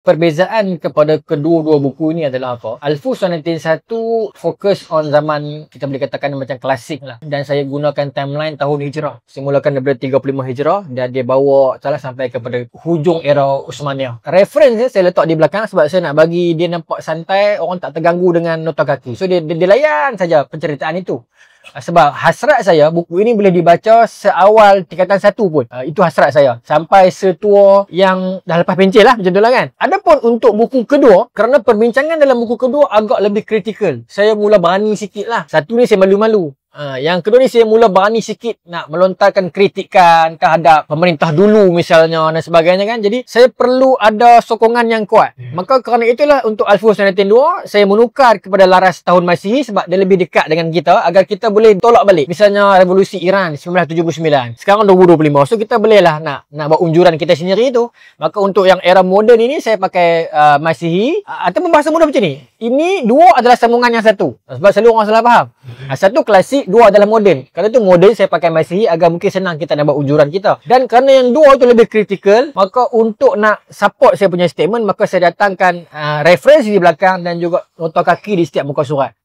Perbezaan kepada kedua-dua buku ni adalah apa? Al-Fus 191 fokus on zaman, kita boleh katakan macam klasik lah. Dan saya gunakan timeline tahun Hijrah. Saya mulakan daripada 35 Hijrah dan dia bawa salah sampai kepada hujung era Uthmaniyah. Reference dia saya letak di belakang sebab saya nak bagi dia nampak santai, orang tak terganggu dengan nota kaki. So dia layan saja penceritaan itu. Sebab hasrat saya, buku ini boleh dibaca seawal tingkatan 1 pun. Itu hasrat saya. Sampai setua yang dah lepas pencen lah, macam tu lah kan. Adapun untuk buku kedua, kerana perbincangan dalam buku kedua agak lebih kritikal, saya mula berani sikit lah. Satu ni saya malu-malu. Yang kedua ni saya mula berani sikit nak melontarkan kritikan terhadap pemerintah dulu misalnya dan sebagainya kan. Jadi saya perlu ada sokongan yang kuat. Maka kerana itulah untuk Al-Fus 192 saya menukar kepada laras tahun Masihi sebab dia lebih dekat dengan kita agar kita boleh tolak balik. Misalnya revolusi Iran 1979. Sekarang 2025. So kita boleh lah nak buat unjuran kita sendiri tu. Maka untuk yang era moden ini saya pakai Masihi atau bahasa mudah macam ni. Ini dua adalah sambungan yang satu. Sebab selalu orang salah faham. Satu klasik, dua adalah moden. Kerana tu moden saya pakai Masihi agar mungkin senang kita nak buat unjuran kita. Dan kerana yang dua tu lebih kritikal, maka untuk nak support saya punya statement, maka saya datangkan referensi di belakang dan juga nota kaki di setiap muka surat.